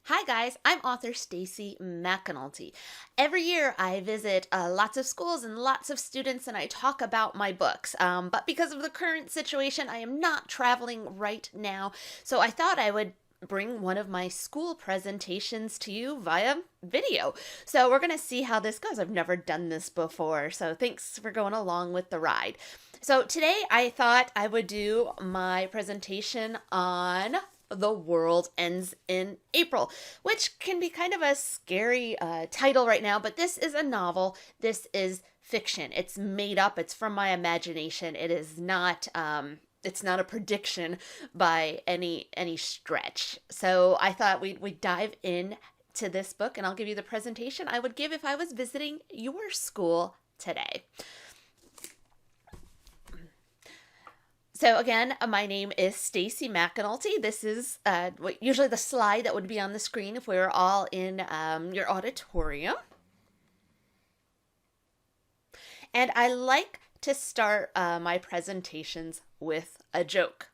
Hi guys, I'm author Stacy McAnulty. Every year I visit lots of schools and lots of students and I talk about my books. But because of the current situation, I am not traveling right now. So I thought I would bring one of my school presentations to you via video. So we're going to see how this goes. I've never done this before. So thanks for going along with the ride. So today I thought I would do my presentation on The World Ends in April, which can be kind of a scary title right now, but this is a novel. This is fiction. It's made up. It's from my imagination. It is not it's not a prediction by any stretch. So I thought we'd dive in to this book and I'll give you the presentation I would give if I was visiting your school today. So again, my name is Stacy McAnulty. This is usually the slide that would be on the screen if we were all in your auditorium. And I like to start my presentations with a joke.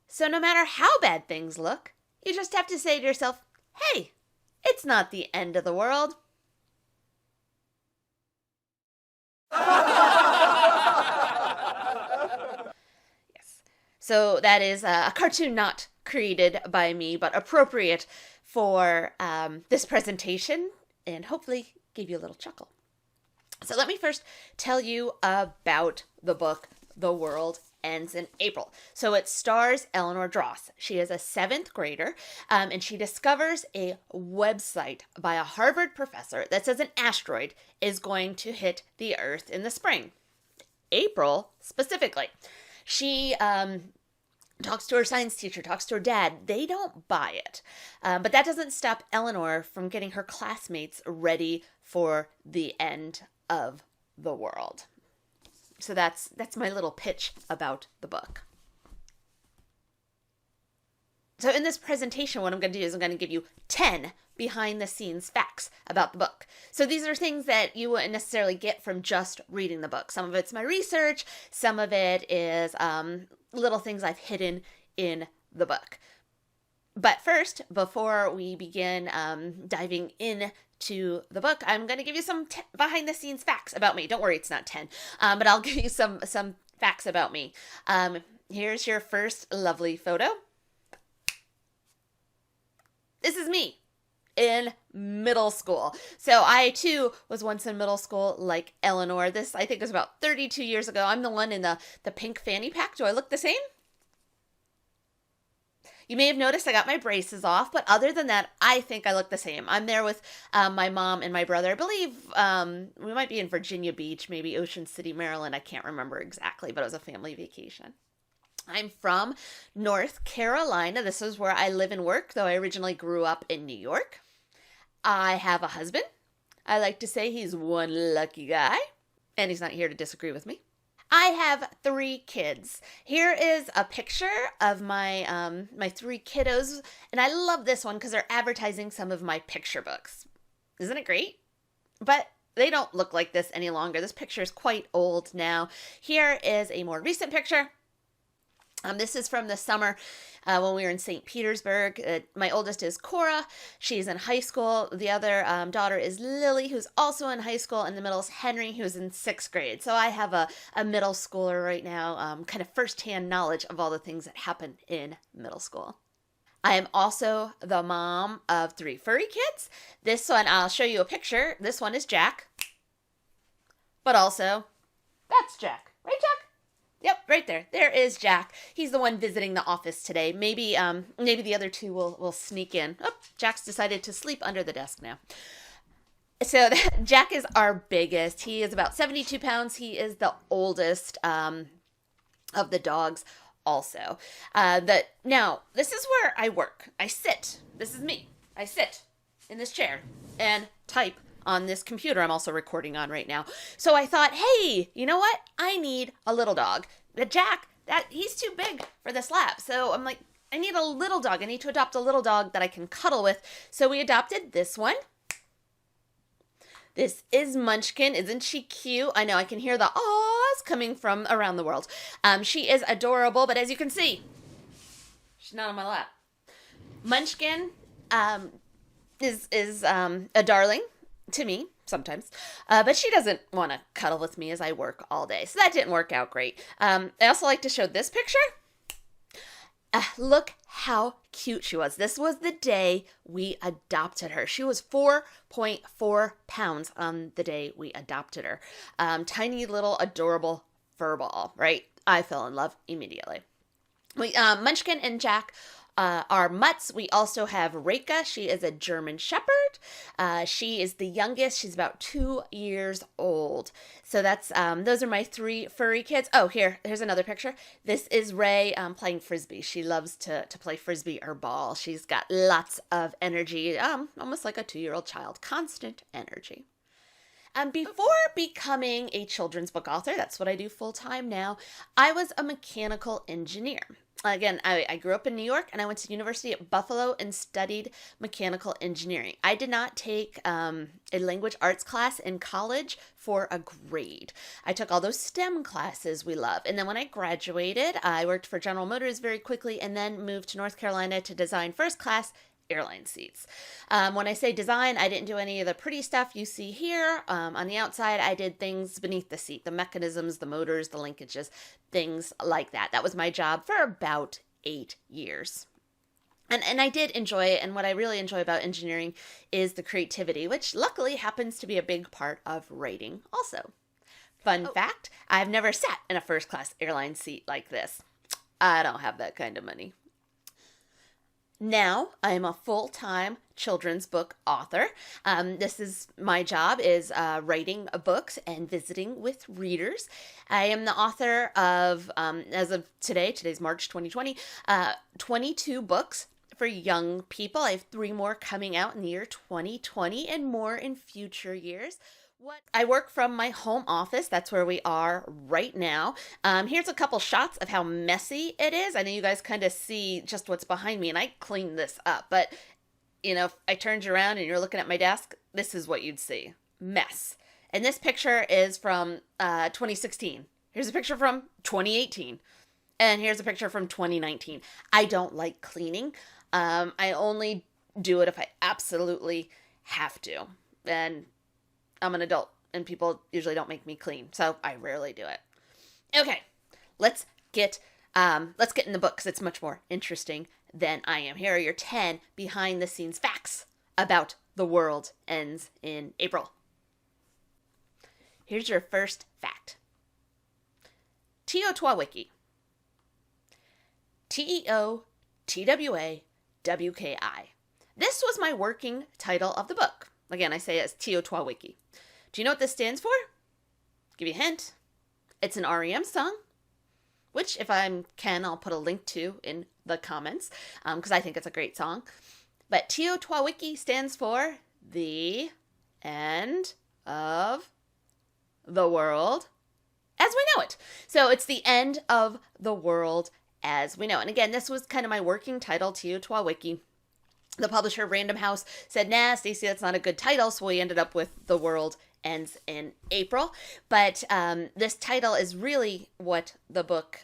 So no matter how bad things look, you just have to say to yourself, hey, it's not the end of the world. So that is a cartoon not created by me, but appropriate for this presentation and hopefully give you a little chuckle. So let me first tell you about the book, The World Ends in April. So it stars Eleanor Dross. She is a 7th grader, and she discovers a website by a Harvard professor that says an asteroid is going to hit the Earth in the spring. April, specifically. She talks to her science teacher, talks to her dad. They don't buy it. But that doesn't stop Eleanor from getting her classmates ready for the end of the world. So that's my little pitch about the book. So in this presentation, what I'm going to do is I'm going to give you 10 behind the scenes facts about the book. So these are things that you wouldn't necessarily get from just reading the book. Some of it's my research. Some of it is little things I've hidden in the book. But first, before we begin diving into the book, I'm going to give you some behind the scenes facts about me. Don't worry, it's not 10, but I'll give you some facts about me. Here's your first lovely photo. This is me in middle school. So I too was once in middle school like Eleanor. This I think was about 32 years ago. I'm the one in the pink fanny pack. Do I look the same? You may have noticed I got my braces off, but other than that, I think I look the same. I'm there with my mom and my brother. I believe we might be in Virginia Beach, maybe Ocean City, Maryland. I can't remember exactly, but it was a family vacation. I'm from North Carolina. This is where I live and work, though I originally grew up in New York. I have a husband. I like to say he's one lucky guy, and he's not here to disagree with me. I have 3 kids. Here is a picture of my my 3 kiddos, and I love this one because they're advertising some of my picture books. Isn't it great? But they don't look like this any longer. This picture is quite old now. Here is a more recent picture. This is from the summer when we were in St. Petersburg. My oldest is Cora. She's in high school. The other daughter is Lily, who's also in high school. And the middle is Henry, who's in 6th grade. So I have a middle schooler right now, kind of firsthand knowledge of all the things that happen in middle school. I am also the mom of 3 furry kids. This one, I'll show you a picture. This one is Jack. But also, that's Jack. Right, Jack? Yep, right there. There is Jack. He's the one visiting the office today. Maybe the other 2 will sneak in. Oh, Jack's decided to sleep under the desk now. So Jack is our biggest. He is about 72 pounds. He is the oldest of the dogs also. Now, this is where I work. I sit. This is me. I sit in this chair and type on this computer I'm also recording on right now. So I thought, hey, you know what? I need a little dog. But Jack, he's too big for this lap. So I'm like, I need a little dog. I need to adopt a little dog that I can cuddle with. So we adopted this one. This is Munchkin. Isn't she cute? I know I can hear the ahs coming from around the world. She is adorable, but as you can see, she's not on my lap. Munchkin um, is a darling to me sometimes, but she doesn't want to cuddle with me as I work all day, so that didn't work out great. I also like to show this picture. Look how cute she was. This was the day we adopted her. She was 4.4 pounds on the day we adopted her. Tiny little adorable fur ball, right? I fell in love immediately. Munchkin and Jack are mutts. We also have Reika. She is a German Shepherd. She is the youngest. She's about 2 years old. So that's those are my 3 furry kids. Oh, here's another picture. This is Ray playing frisbee. She loves to play frisbee or ball. She's got lots of energy, almost like a 2-year-old child. Constant energy. Before becoming a children's book author, that's what I do full time now, I was a mechanical engineer. Again, I grew up in New York and I went to University at Buffalo and studied mechanical engineering. I did not take a language arts class in college for a grade. I took all those STEM classes we love. And then when I graduated, I worked for General Motors very quickly and then moved to North Carolina to design first class airline seats. When I say design, I didn't do any of the pretty stuff you see here. On the outside, I did things beneath the seat, the mechanisms, the motors, the linkages, things like that. That was my job for about 8 years. And I did enjoy it, and what I really enjoy about engineering is the creativity, which luckily happens to be a big part of writing also. Fun fact, I've never sat in a first class airline seat like this. I don't have that kind of money. Now I am a full-time children's book author. This is my job is writing books and visiting with readers. I am the author of, as of today's March 2020, 22 books for young people. I have 3 more coming out in the year 2020 and more in future years. I work from my home office. That's where we are right now. Here's a couple shots of how messy it is. I know you guys kind of see just what's behind me, and I cleaned this up. But, if I turned you around and you're looking at my desk, this is what you'd see. Mess. And this picture is from 2016. Here's a picture from 2018. And here's a picture from 2019. I don't like cleaning. I only do it if I absolutely have to. And I'm an adult and people usually don't make me clean, so I rarely do it. Okay, let's get in the book because it's much more interesting than I am. Here are your 10 behind the scenes facts about The World Ends in April. Here's your first fact. Teotwawiki. Teotwawki. This was my working title of the book. Again, I say it as Teotwawiki. Do you know what this stands for? Give you a hint. It's an REM song, which if I can, I'll put a link to in the comments because I think it's a great song. But Teotwawiki stands for the end of the world as we know it. So it's the end of the world as we know it. And again, this was kind of my working title, Teotwawiki. The publisher, Random House, said, nah, Stacey, that's not a good title, so we ended up with The World Ends in April. But this title is really what the book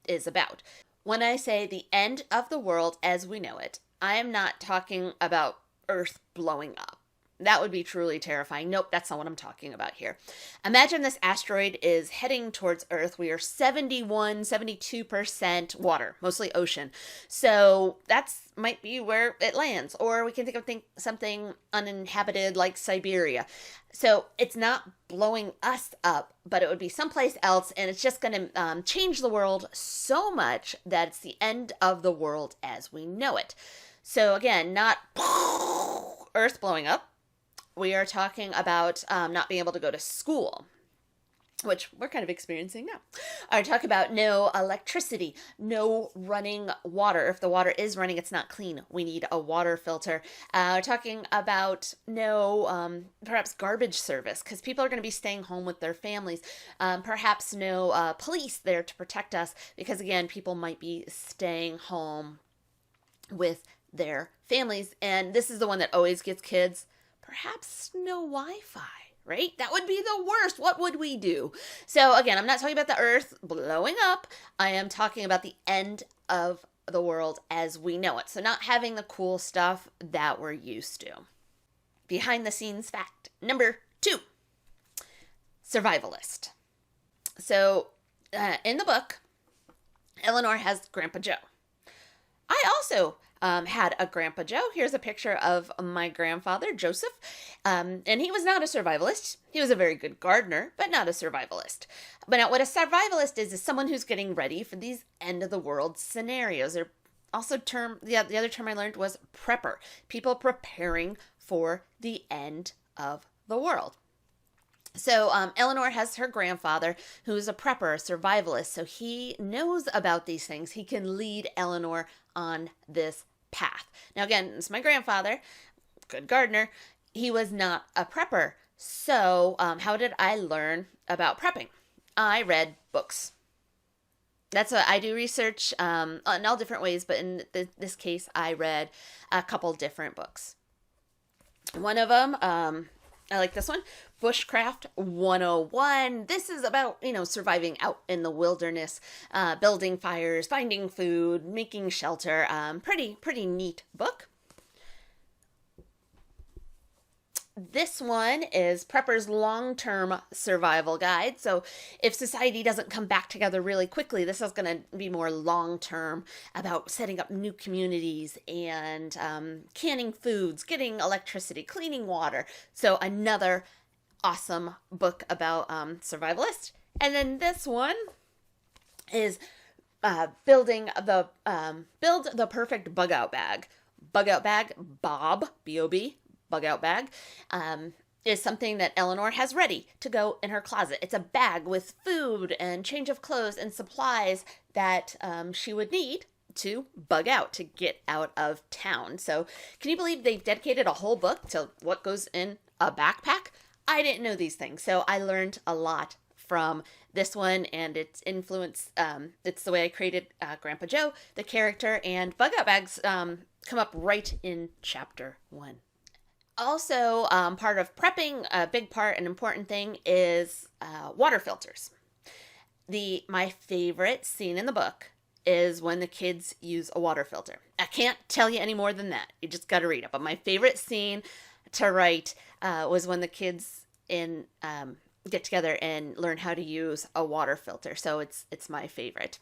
is about. When I say the end of the world as we know it, I am not talking about Earth blowing up. That would be truly terrifying. Nope, that's not what I'm talking about here. Imagine this asteroid is heading towards Earth. We are 72% water, mostly ocean. So that's might be where it lands. Or we can think of something uninhabited like Siberia. So it's not blowing us up, but it would be someplace else. And it's just going to change the world so much that it's the end of the world as we know it. So again, not Earth blowing up. We are talking about not being able to go to school, which we're kind of experiencing now. We're talking about no electricity, no running water. If the water is running, it's not clean. We need a water filter. We're talking about no, perhaps garbage service, because people are going to be staying home with their families. Perhaps no police there to protect us, because again, people might be staying home with their families. And this is the one that always gets kids. Perhaps no Wi-Fi, right? That would be the worst. What would we do? So again, I'm not talking about the Earth blowing up. I am talking about the end of the world as we know it. So not having the cool stuff that we're used to. Behind the scenes fact number 2, Survivalist. So in the book, Eleanor has Grandpa Joe. I also had a Grandpa Joe. Here's a picture of my grandfather, Joseph. And he was not a survivalist. He was a very good gardener, but not a survivalist. But now what a survivalist is someone who's getting ready for these end of the world scenarios. They're also the other term I learned was prepper. People preparing for the end of the world. So Eleanor has her grandfather who's a prepper, a survivalist. So he knows about these things. He can lead Eleanor on this path. Now, again, it's my grandfather, good gardener. He was not a prepper. So how did I learn about prepping? I read books. That's what I do research in all different ways. But in this case, I read a couple different books. One of them, I like this one, Bushcraft 101. This is about, surviving out in the wilderness, building fires, finding food, making shelter. Pretty neat book. This one is Prepper's Long-Term Survival Guide. So if society doesn't come back together really quickly, this is going to be more long-term about setting up new communities and canning foods, getting electricity, cleaning water. So another awesome book about survivalists. And then this one is Build the Perfect Bug Out Bag. Bug Out Bag, Bob, B-O-B. Bug out bag is something that Eleanor has ready to go in her closet. It's a bag with food and change of clothes and supplies that she would need to bug out, to get out of town. So can you believe they've dedicated a whole book to what goes in a backpack? I didn't know these things, so I learned a lot from this one and its influence. It's the way I created Grandpa Joe, the character, and bug out bags come up right in chapter 1. Also, part of prepping, a big part, an important thing is water filters. My favorite scene in the book is when the kids use a water filter. I can't tell you any more than that. You just got to read it. But my favorite scene to write was when the kids get together and learn how to use a water filter. So it's my favorite.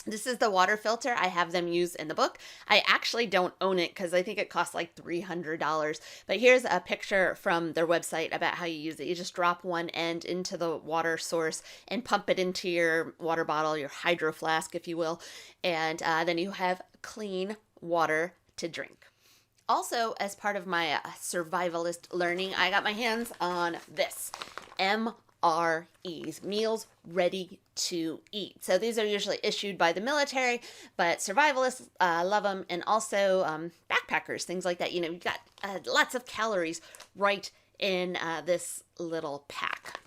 This is the water filter I have them use in the book. I actually don't own it because I think it costs like $300. But here's a picture from their website about how you use it. You just drop one end into the water source and pump it into your water bottle, your hydro flask, if you will. And then you have clean water to drink. Also, as part of my survivalist learning, I got my hands on this. MREs, meals ready to eat. So these are usually issued by the military, but survivalists love them, and also backpackers, things like that. You've got lots of calories right in this little pack.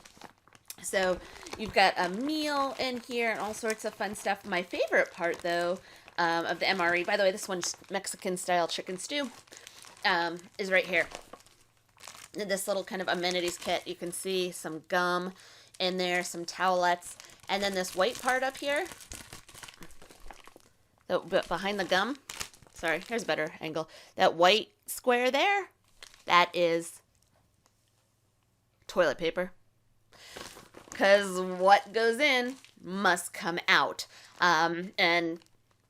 So you've got a meal in here and all sorts of fun stuff. My favorite part, though, of the MRE, by the way, this one's Mexican-style chicken stew, is right here. This little kind of amenities kit. You can see some gum in there, some towelettes, and then this white part up here, behind the gum. Sorry, here's a better angle. That white square there, that is toilet paper. Because what goes in must come out. And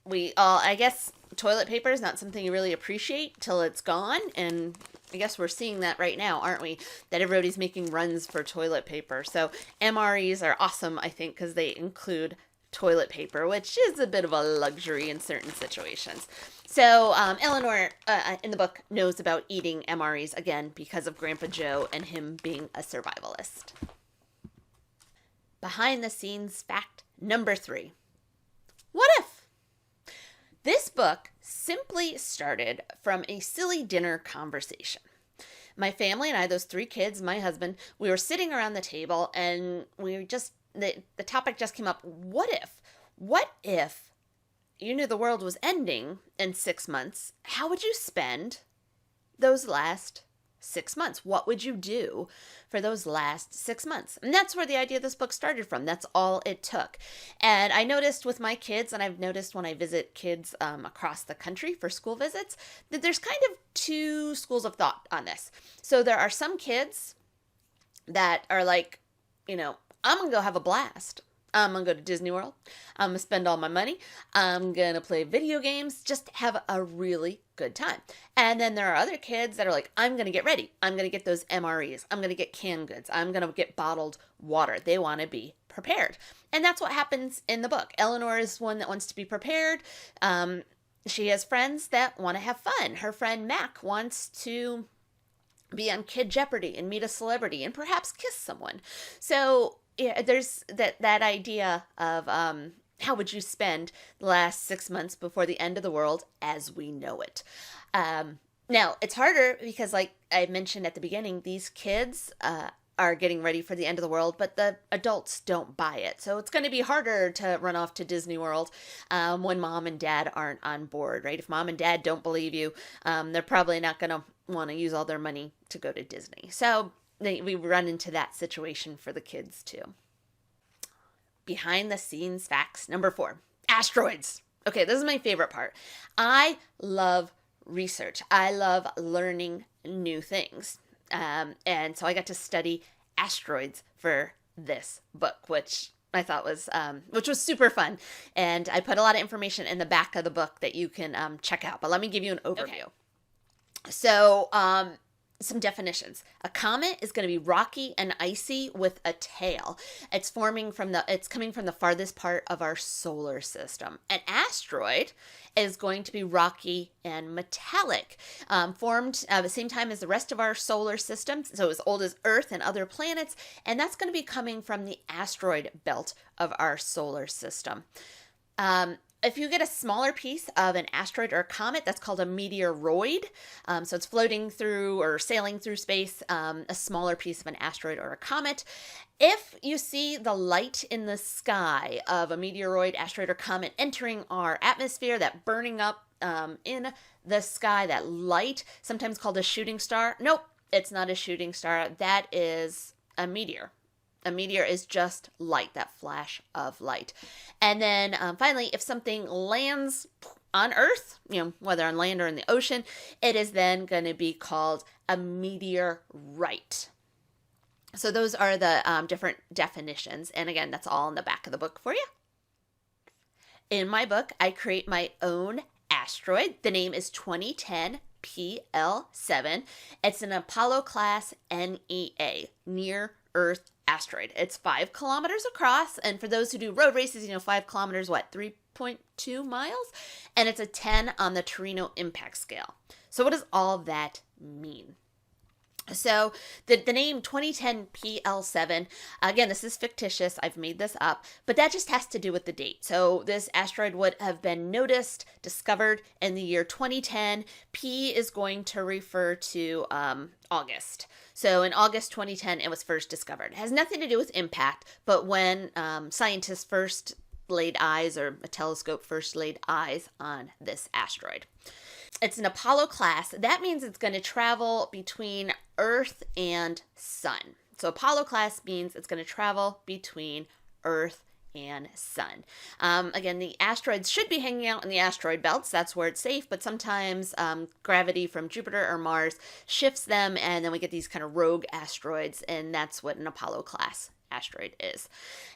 we all, I guess, toilet paper is not something you really appreciate till it's gone, and I guess we're seeing that right now, aren't we? That everybody's making runs for toilet paper. So MREs are awesome, I think, because they include toilet paper, which is a bit of a luxury in certain situations. So Eleanor, in the book, knows about eating MREs, again, because of Grandpa Joe and him being a survivalist. Behind the scenes fact number 3. What if? This book simply started from a silly dinner conversation. My family and I, those 3 kids, my husband, we were sitting around the table and the topic just came up. What if you knew the world was ending in 6 months? How would you spend those last 6 months. What would you do for those last 6 months? And that's where the idea of this book started from. That's all it took. And I noticed with my kids, and I've noticed when I visit kids across the country for school visits, that there's kind of two schools of thought on this. So there are some kids that are like, I'm going to go have a blast. I'm going to go to Disney World. I'm going to spend all my money. I'm going to play video games, just have a really good time. And then there are other kids that are like, I'm going to get ready. I'm going to get those MREs. I'm going to get canned goods. I'm going to get bottled water. They want to be prepared. And that's what happens in the book. Eleanor is one that wants to be prepared. She has friends that want to have fun. Her friend Mac wants to be on Kid Jeopardy and meet a celebrity and perhaps kiss someone. So yeah, there's that idea of how would you spend the last 6 months before the end of the world as we know it. Now, it's harder because, like I mentioned at the beginning, these kids are getting ready for the end of the world, but the adults don't buy it. So it's going to be harder to run off to Disney World when mom and dad aren't on board, right? If mom and dad don't believe you, they're probably not going to want to use all their money to go to Disney. So we run into that situation for the kids too. Behind the scenes facts number 4, asteroids. Okay, this is my favorite part. I love research. I love learning new things. And so I got to study asteroids for this book, which I thought was super fun. And I put a lot of information in the back of the book that you can check out. But let me give you an overview. Okay. So, some definitions. A comet is going to be rocky and icy with a tail. It's coming from the farthest part of our solar system. An asteroid is going to be rocky and metallic, formed at the same time as the rest of our solar system, so as old as Earth and other planets, and that's going to be coming from the asteroid belt of our solar system. If you get a smaller piece of an asteroid or a comet, that's called a meteoroid. So it's floating through or sailing through space, a smaller piece of an asteroid or a comet. If you see the light in the sky of a meteoroid, asteroid, or comet entering our atmosphere, that burning up in the sky, that light, sometimes called a shooting star. Nope, it's not a shooting star. That is a meteor. A meteor is just light, that flash of light. And then finally, if something lands on Earth, whether on land or in the ocean, it is then going to be called a meteorite. So those are the different definitions. And again, that's all in the back of the book for you. In my book, I create my own asteroid. The name is 2010 PL7. It's an Apollo class NEA, near Earth asteroid. It's 5 kilometers across, and for those who do road races, 5 kilometers, 3.2 miles? And it's a 10 on the Torino impact scale. So what does all that mean? So the name 2010 PL7, again, this is fictitious. I've made this up, but that just has to do with the date. So this asteroid would have been discovered in the year 2010. P is going to refer to August. So in August 2010, it was first discovered. It has nothing to do with impact, but when scientists first laid eyes, or a telescope first laid eyes on this asteroid. It's an Apollo class. That means it's going to travel between Earth and Sun. So Apollo class means it's going to travel between Earth and Sun. Again, the asteroids should be hanging out in the asteroid belts. That's where it's safe, but sometimes gravity from Jupiter or Mars shifts them, and then we get these kind of rogue asteroids, and that's what an Apollo class asteroid is.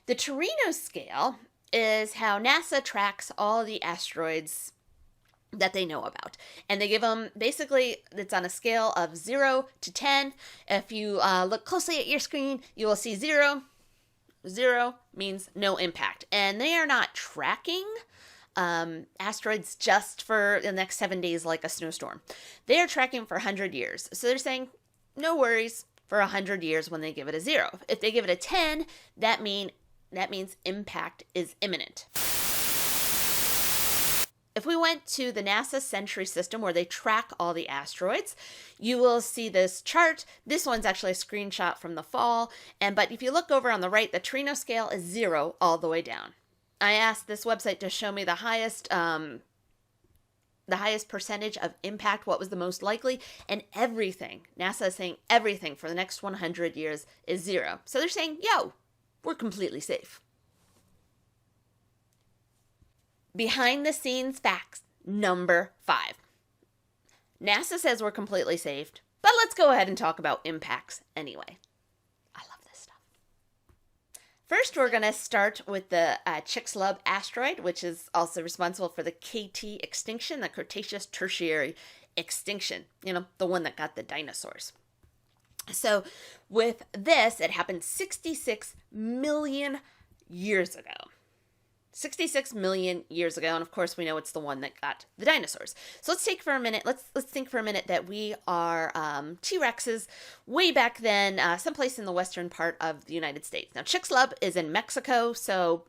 The Torino scale is how NASA tracks all the asteroids that they know about. And they give them, basically, it's on a scale of 0 to 10. If you look closely at your screen, you will see 0. 0 means no impact. And they are not tracking asteroids just for the next 7 days like a snowstorm. They are tracking for 100 years. So they're saying, no worries for 100 years when they give it a 0. If they give it a 10, that means impact is imminent. If we went to the NASA Sentry system where they track all the asteroids, you will see this chart. This one's actually a screenshot from the fall. But if you look over on the right, the Torino scale is 0 all the way down. I asked this website to show me the highest the highest percentage of impact, what was the most likely, and everything. NASA is saying everything for the next 100 years is 0. So they're saying, yo, we're completely safe. Behind the scenes facts number 5. NASA says we're completely safe, but let's go ahead and talk about impacts anyway. I love this stuff. First, we're going to start with the Chicxulub asteroid, which is also responsible for the KT extinction, the Cretaceous Tertiary extinction, the one that got the dinosaurs. So with this, it happened 66 million years ago. 66 million years ago, and of course we know it's the one that got the dinosaurs. So let's think for a minute that we are T-Rexes way back then, someplace in the western part of the United States. Now Chicxulub is in Mexico, so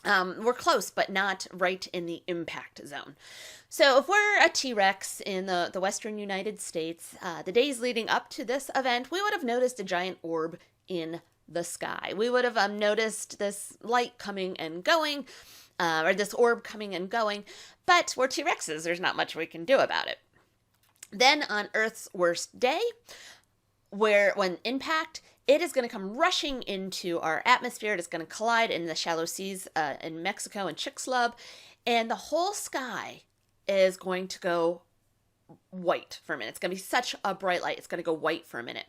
we're close, but not right in the impact zone. So if we're a T-Rex in the western United States, the days leading up to this event, we would have noticed a giant orb in the sky. We would have noticed this light coming and going, or this orb coming and going, but we're T-Rexes. There's not much we can do about it. Then on Earth's worst day, when impact, it is going to come rushing into our atmosphere. It is going to collide in the shallow seas in Mexico and Chicxulub, and the whole sky is going to go white for a minute. It's going to be such a bright light. It's going to go white for a minute.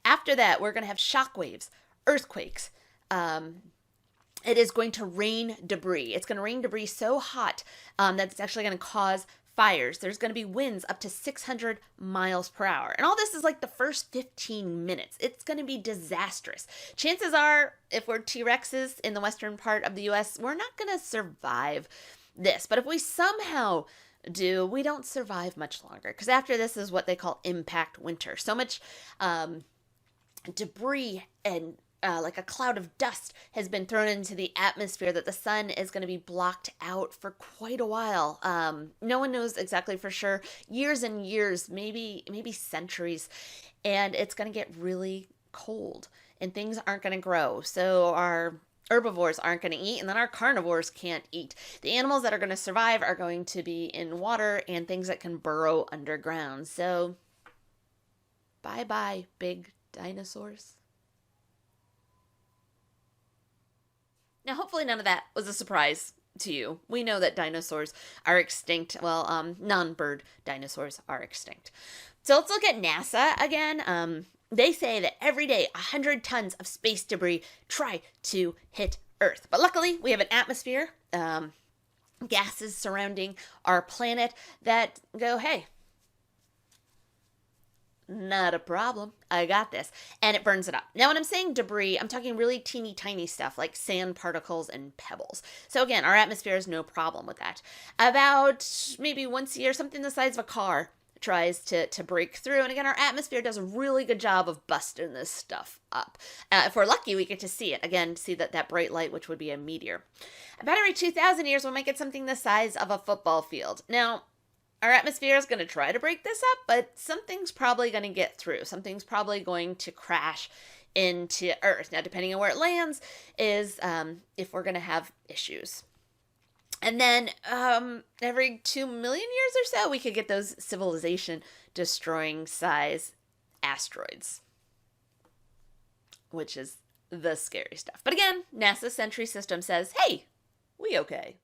After that, we're going to have shock waves, earthquakes. It is going to rain debris. It's going to rain debris so hot that it's actually going to cause fires. There's going to be winds up to 600 miles per hour. And all this is like the first 15 minutes. It's going to be disastrous. Chances are, if we're T-Rexes in the western part of the U.S., we're not going to survive this. But if we somehow do, we don't survive much longer. Because after this is what they call impact winter. So much debris and like a cloud of dust has been thrown into the atmosphere that the sun is going to be blocked out for quite a while. No one knows exactly for sure. Years and years, maybe centuries. And it's going to get really cold and things aren't going to grow. So our herbivores aren't going to eat, and then our carnivores can't eat. The animals that are going to survive are going to be in water and things that can burrow underground. So bye-bye, big dinosaurs. Now, hopefully none of that was a surprise to you. We know that dinosaurs are extinct. Well, non-bird dinosaurs are extinct. So let's look at NASA again. They say that every day 100 tons of space debris try to hit Earth. But luckily, we have an atmosphere, gases surrounding our planet that go, hey, not a problem. I got this. And it burns it up. Now, when I'm saying debris, I'm talking really teeny tiny stuff like sand particles and pebbles. So again, our atmosphere is no problem with that. About maybe once a year, something the size of a car tries to break through. And again, our atmosphere does a really good job of busting this stuff up. If we're lucky, we get to see it. Again, see that bright light, which would be a meteor. About every 2,000 years, we might get something the size of a football field. Now, our atmosphere is going to try to break this up, but something's probably going to get through. Something's probably going to crash into Earth. Now, depending on where it lands is if we're going to have issues. And then every 2 million years or so, we could get those civilization-destroying size asteroids, which is the scary stuff. But again, NASA's Sentry system says, hey, we okay.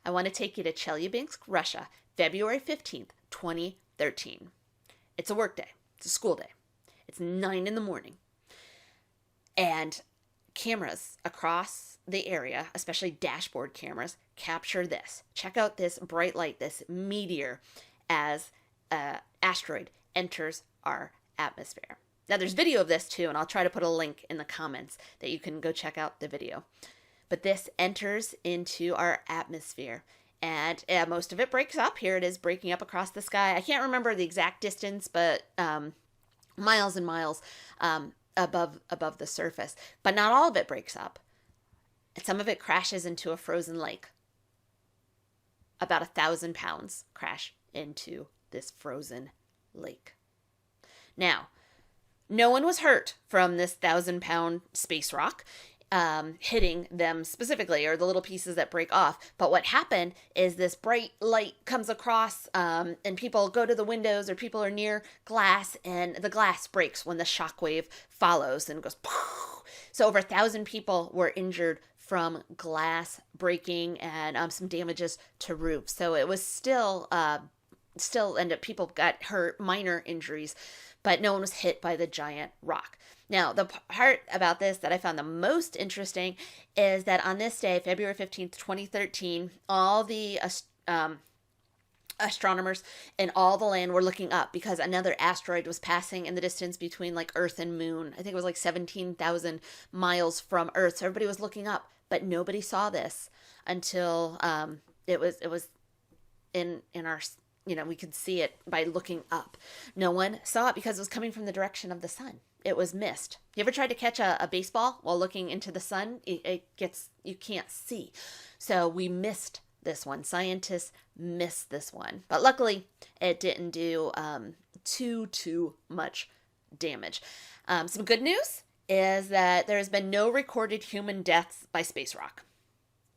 I want to take you to Chelyabinsk, Russia, February 15th, 2013. It's a work day. It's a school day. It's 9 in the morning. And cameras across the area, especially dashboard cameras, capture this. Check out this bright light, this meteor, as an asteroid enters our atmosphere. Now, there's video of this too, and I'll try to put a link in the comments that you can go check out the video. But this enters into our atmosphere, and most of it breaks up. Here it is breaking up across the sky. I can't remember the exact distance, but miles and miles above the surface. But not all of it breaks up. Some of it crashes into a frozen lake. About 1,000 pounds crash into this frozen lake. Now, no one was hurt from this 1,000-pound space rock, hitting them specifically, or the little pieces that break off. But what happened is this bright light comes across, and people go to the windows, or people are near glass, and the glass breaks when the shockwave follows and goes. So over 1,000 people were injured from glass breaking, and some damages to roofs. So it was still ended up, people got hurt, minor injuries, but no one was hit by the giant rock. Now, the part about this that I found the most interesting is that on this day, February 15th, 2013, all the astronomers in all the land were looking up because another asteroid was passing in the distance between like Earth and Moon. I think it was like 17,000 miles from Earth. So everybody was looking up, but nobody saw this until it was in our, we could see it by looking up. No one saw it because it was coming from the direction of the sun. It was missed. You ever tried to catch a baseball while looking into the sun? You can't see. So we missed this one. Scientists missed this one. But luckily, it didn't do too much damage. Some good news is that there has been no recorded human deaths by space rock.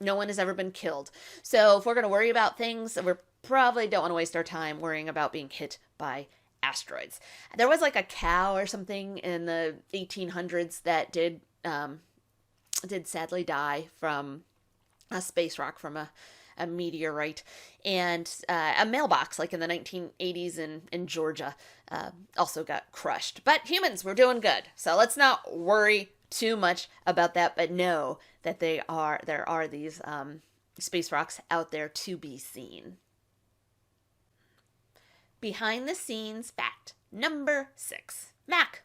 No one has ever been killed. So if we're going to worry about things, we probably don't want to waste our time worrying about being hit by asteroids. There was like a cow or something in the 1800s that did sadly die from a space rock, from a meteorite, and a mailbox like in the 1980s in Georgia also got crushed. But humans, we're doing good. So let's not worry too much about that, but know that there are these space rocks out there to be seen. Behind the scenes fact number 6. Mac.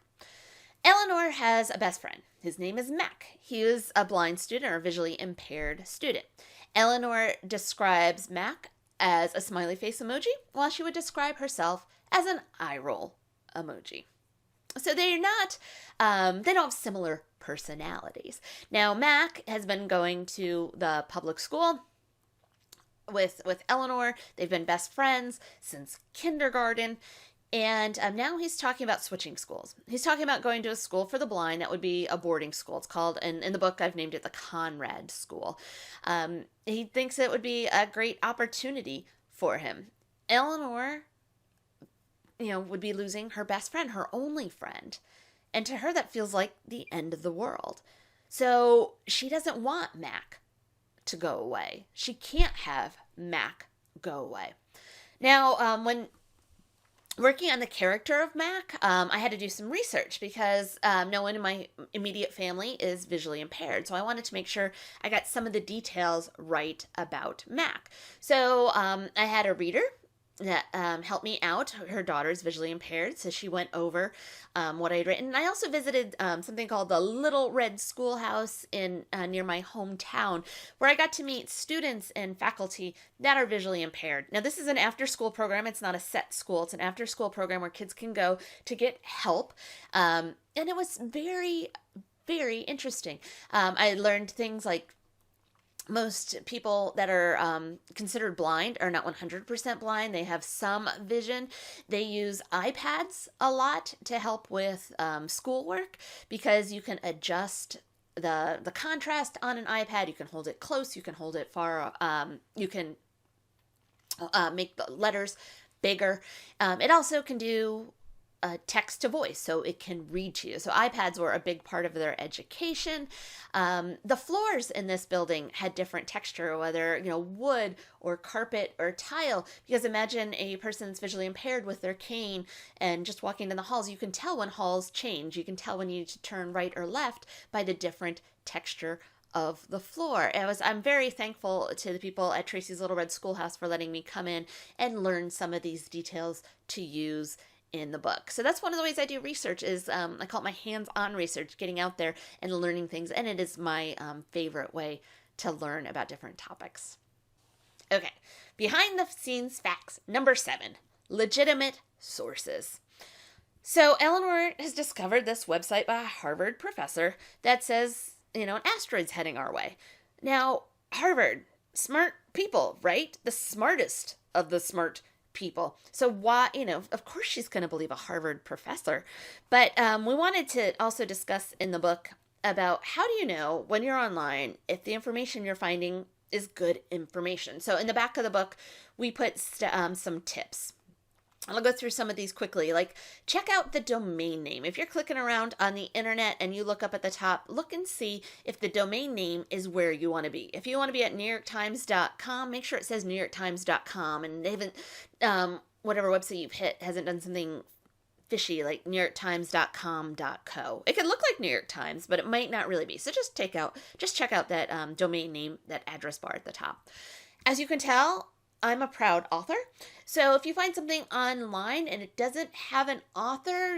Eleanor has a best friend. His name is Mac. He is a blind student, or a visually impaired student. Eleanor describes Mac as a smiley face emoji, while she would describe herself as an eye roll emoji. So they don't have similar personalities. Now, Mac has been going to the public school with Eleanor. They've been best friends since kindergarten. And now he's talking about switching schools. He's talking about going to a school for the blind that would be a boarding school. It's called, and in the book, I've named it the Conrad School. He thinks it would be a great opportunity for him. Eleanor, would be losing her best friend, her only friend. And to her, that feels like the end of the world. So she doesn't want Mac to go away. She can't have Mac go away. Now, when working on the character of Mac, I had to do some research because no one in my immediate family is visually impaired. So I wanted to make sure I got some of the details right about Mac. So I had a reader that helped me out. Her daughter's visually impaired, so she went over what I had written. I also visited something called the Little Red Schoolhouse in near my hometown, where I got to meet students and faculty that are visually impaired. Now, this is an after-school program. It's not a set school. It's an after-school program where kids can go to get help, and it was very, very interesting. I learned things like most people that are considered blind are not 100% blind. They have some vision. They use iPads a lot to help with schoolwork because you can adjust the contrast on an iPad. You can hold it close. You can hold it far. You can make the letters bigger. It also can do text to voice, so it can read to you. So iPads were a big part of their education. The floors in this building had different texture, whether wood or carpet or tile, because imagine a person that's visually impaired with their cane and just walking in the halls. You can tell when halls change. You can tell when you need to turn right or left by the different texture of the floor. I'm very thankful to the people at Tracy's Little Red Schoolhouse for letting me come in and learn some of these details to use in the book. So that's one of the ways I do research is I call it my hands-on research, getting out there and learning things. And it is my favorite way to learn about different topics. Okay, behind the scenes facts number 7, legitimate sources. So Eleanor has discovered this website by a Harvard professor that says, an asteroid's heading our way. Now, Harvard, smart people, right? The smartest of the smart people. So why, of course she's going to believe a Harvard professor. But we wanted to also discuss in the book about how do you know when you're online if the information you're finding is good information. So in the back of the book, we put some tips. I'll go through some of these quickly. Like, check out the domain name. If you're clicking around on the internet and you look up at the top, look and see if the domain name is where you want to be. If you want to be at NewYorkTimes.com, make sure it says NewYorkTimes.com, and they haven't, whatever website you've hit hasn't done something fishy like NewYorkTimes.com.co. It could look like New York Times, but it might not really be. So just check out that domain name, that address bar at the top. As you can tell, I'm a proud author. So if you find something online and it doesn't have an author,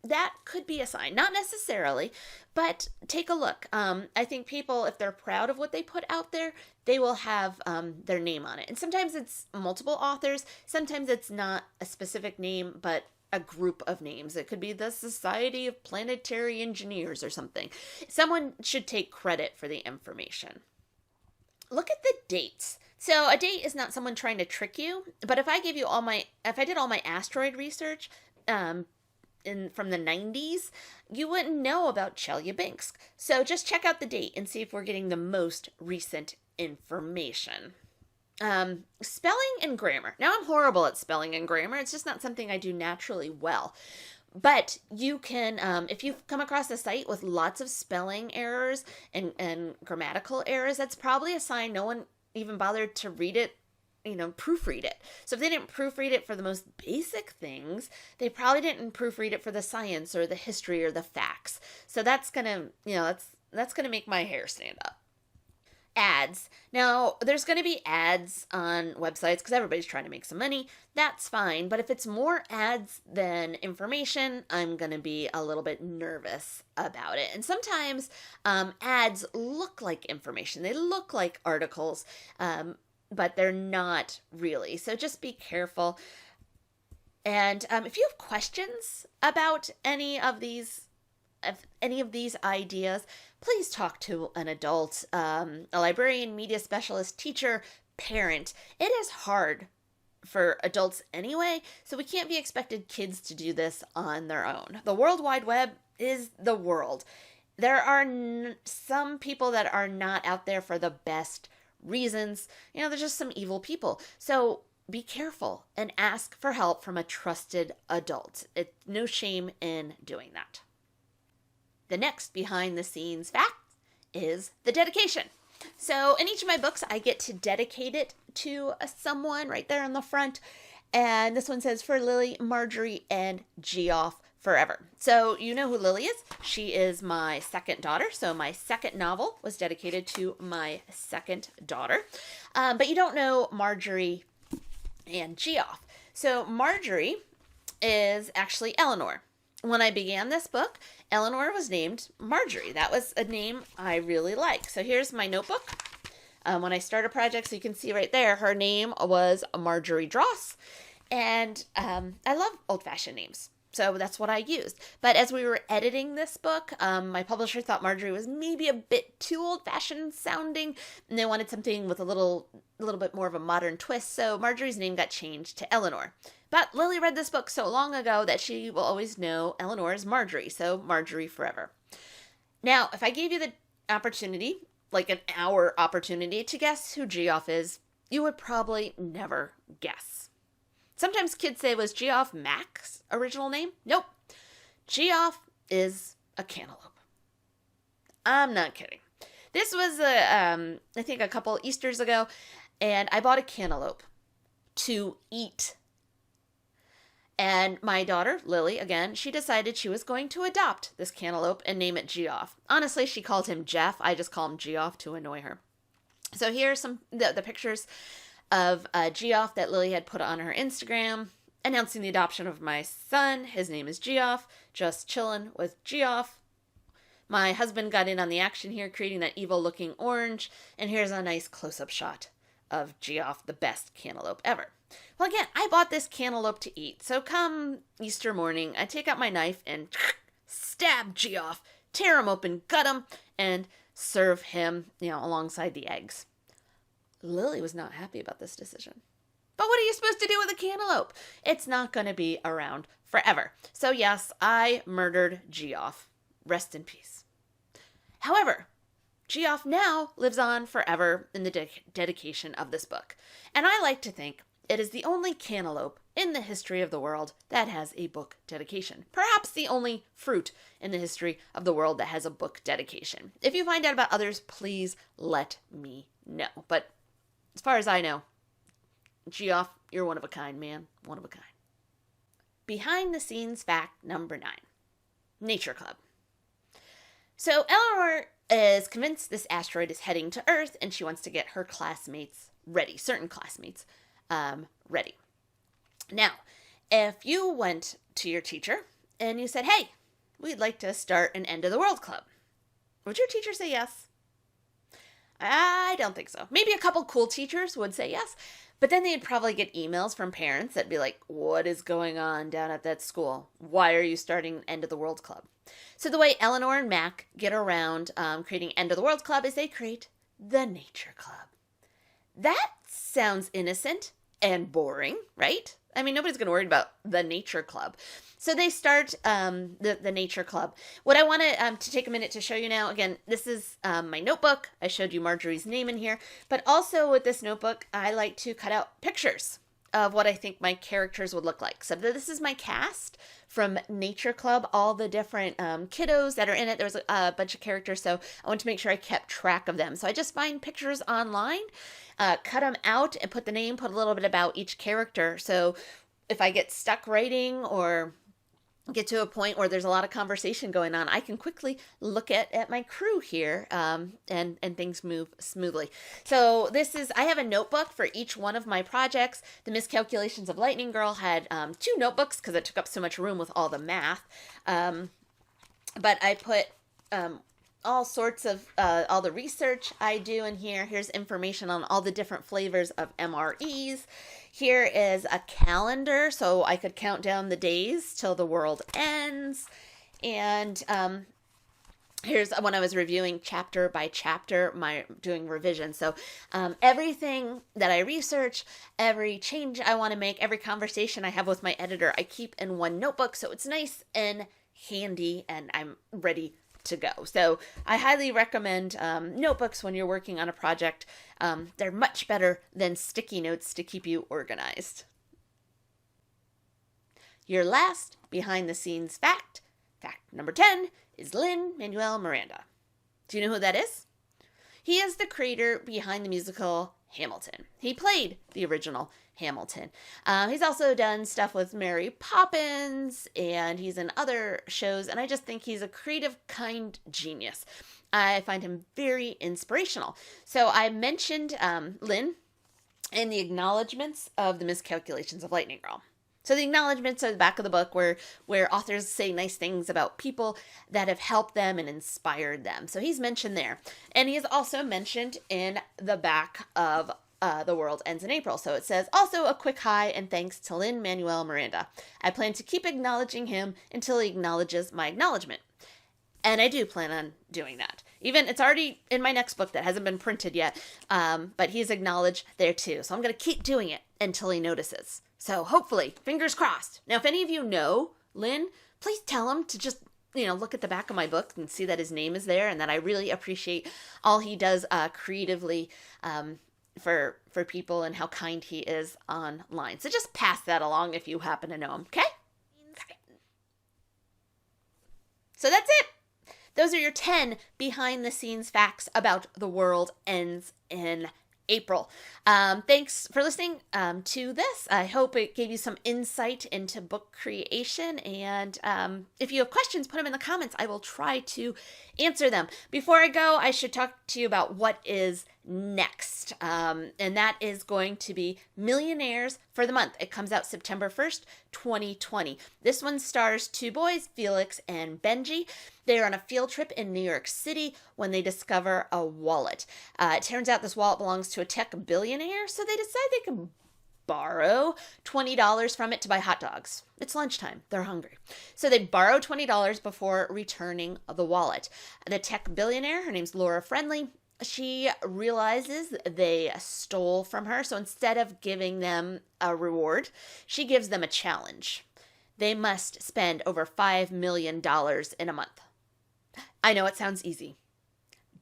that could be a sign. Not necessarily, but take a look. I think people, if they're proud of what they put out there, they will have their name on it. And sometimes it's multiple authors. Sometimes it's not a specific name, but a group of names. It could be the Society of Planetary Engineers or something. Someone should take credit for the information. Look at the dates. So a date is not someone trying to trick you, but if I did all my asteroid research from the 90s, you wouldn't know about Chelyabinsk. So just check out the date and see if we're getting the most recent information. Spelling and grammar. Now, I'm horrible at spelling and grammar. It's just not something I do naturally well. But you can, if you've come across a site with lots of spelling errors and grammatical errors, that's probably a sign no one even bothered to read it, proofread it. So if they didn't proofread it for the most basic things, they probably didn't proofread it for the science or the history or the facts. So that's gonna, that's gonna make my hair stand up. Ads. Now, there's going to be ads on websites because everybody's trying to make some money. That's fine. But if it's more ads than information, I'm going to be a little bit nervous about it. And sometimes ads look like information. They look like articles, but they're not really. So just be careful. And if you have questions about any of these ideas, please talk to an adult, a librarian, media specialist, teacher, parent. It is hard for adults anyway, so we can't be expected kids to do this on their own. The World Wide Web is the world. There are some people that are not out there for the best reasons. There's just some evil people. So be careful and ask for help from a trusted adult. It's no shame in doing that. The next behind the scenes fact is the dedication. So in each of my books, I get to dedicate it to someone right there on the front. And this one says, for Lily, Marjorie, and Geoff forever. So you know who Lily is. She is my second daughter. So my second novel was dedicated to my second daughter. But you don't know Marjorie and Geoff. So Marjorie is actually Eleanor. When I began this book, Eleanor was named Marjorie. That was a name I really like. So here's my notebook. When I start a project, so you can see right there, her name was Marjorie Dross. And I love old-fashioned names. So that's what I used. But as we were editing this book, my publisher thought Marjorie was maybe a bit too old-fashioned sounding, and they wanted something with a little bit more of a modern twist. So Marjorie's name got changed to Eleanor. But Lily read this book so long ago that she will always know Eleanor as Marjorie, so Marjorie forever. Now, if I gave you the opportunity, like an hour opportunity to guess who Geoff is, you would probably never guess. Sometimes kids say, was Geoff Mac's original name? Nope. Geoff is a cantaloupe. I'm not kidding. This was, I think, a couple Easters ago, and I bought a cantaloupe to eat. And my daughter, Lily, again, she decided she was going to adopt this cantaloupe and name it Geoff. Honestly, she called him Jeff. I just call him Geoff to annoy her. So here are some the pictures of Geoff that Lily had put on her Instagram, announcing the adoption of my son. His name is Geoff. Just chillin' with Geoff. My husband got in on the action here, creating that evil-looking orange. And here's a nice close-up shot of Geoff, the best cantaloupe ever. Well, again, I bought this cantaloupe to eat. So come Easter morning, I take out my knife and stab Geoff, tear him open, gut him, and serve him, alongside the eggs. Lily was not happy about this decision. But what are you supposed to do with a cantaloupe? It's not going to be around forever. So yes, I murdered Geoff. Rest in peace. However, Geoff now lives on forever in the dedication of this book, and I like to think it is the only cantaloupe in the history of the world that has a book dedication. Perhaps the only fruit in the history of the world that has a book dedication. If you find out about others, please let me know. But as far as I know, Geoff, you're one of a kind, man. One of a kind. Behind the scenes fact number 9. Nature Club. So Eleanor is convinced this asteroid is heading to Earth, and she wants to get her classmates ready, certain classmates ready. Now, if you went to your teacher and you said, hey, we'd like to start an end of the world club, would your teacher say yes? I don't think so. Maybe a couple cool teachers would say yes, but then they'd probably get emails from parents that'd be like, what is going on down at that school? Why are you starting End of the World Club? So the way Eleanor and Mac get around creating End of the World Club is they create the Nature Club. That sounds innocent and boring, right? I mean, nobody's going to worry about the Nature Club. So they start the Nature Club. What I want to take a minute to show you now, again, this is my notebook. I showed you Marjorie's name in here. But also with this notebook, I like to cut out pictures of what I think my characters would look like. So this is my cast from Nature Club, all the different kiddos that are in it. There's a bunch of characters, so I want to make sure I kept track of them. So I just find pictures online, cut them out, and put the name, put a little bit about each character. So if I get stuck writing or get to a point where there's a lot of conversation going on, I can quickly look at my crew here, and things move smoothly. So I have a notebook for each one of my projects. The Miscalculations of Lightning Girl had 2 notebooks because it took up so much room with all the math. But I put all sorts of, all the research I do in here. Here's information on all the different flavors of MREs. Here is a calendar, so I could count down the days till the world ends. And here's when I was reviewing chapter by chapter, doing revision. So everything that I research, every change I want to make, every conversation I have with my editor, I keep in one notebook. So it's nice and handy, and I'm ready to go. So I highly recommend notebooks when you're working on a project. They're much better than sticky notes to keep you organized. Your last behind the scenes fact number 10, is Lin-Manuel Miranda. Do you know who that is? He is the creator behind the musical Hamilton. He played the original Hamilton. He's also done stuff with Mary Poppins, and he's in other shows, and I just think he's a creative, kind genius. I find him very inspirational. So I mentioned Lin in the acknowledgments of the Miscalculations of Lightning Girl. So the acknowledgments are the back of the book where authors say nice things about people that have helped them and inspired them. So he's mentioned there. And he is also mentioned in the back of The World Ends in April. So it says, also a quick hi and thanks to Lin-Manuel Miranda. I plan to keep acknowledging him until he acknowledges my acknowledgement. And I do plan on doing that. Even it's already in my next book that hasn't been printed yet, but he's acknowledged there too. So I'm going to keep doing it until he notices. So hopefully, fingers crossed. Now, if any of you know Lin, please tell him to just, look at the back of my book and see that his name is there, and that I really appreciate all he does creatively for people and how kind he is online. So just pass that along if you happen to know him, okay? So that's it. Those are your 10 behind-the-scenes facts about The World Ends in April. Thanks for listening to this. I hope it gave you some insight into book creation. And if you have questions, put them in the comments. I will try to answer them. Before I go, I should talk to you about what is next. And that is going to be Millionaires for the Month. It comes out September 1st, 2020. This one stars 2 boys, Felix and Benji. They're on a field trip in New York City when they discover a wallet. It turns out this wallet belongs to a tech billionaire, so they decide they can borrow $20 from it to buy hot dogs. It's lunchtime. They're hungry. So they borrow $20 before returning the wallet. The tech billionaire, her name's Laura Friendly, she realizes they stole from her, so instead of giving them a reward, she gives them a challenge. They must spend over $5 million in a month. I know it sounds easy.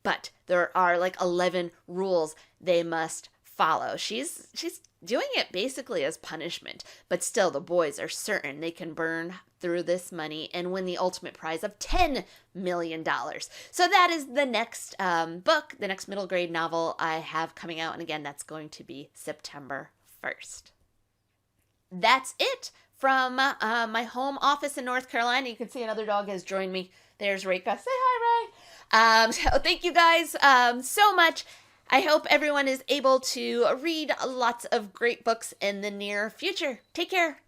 but there are like 11 rules they must follow. She's doing it basically as punishment, but still the boys are certain they can burn through this money and win the ultimate prize of $10 million. So that is the next book, the next middle grade novel I have coming out. And again, that's going to be September 1st. That's it from my home office in North Carolina. You can see another dog has joined me. There's Reka. Say hi, Ray. So thank you guys so much. I hope everyone is able to read lots of great books in the near future. Take care.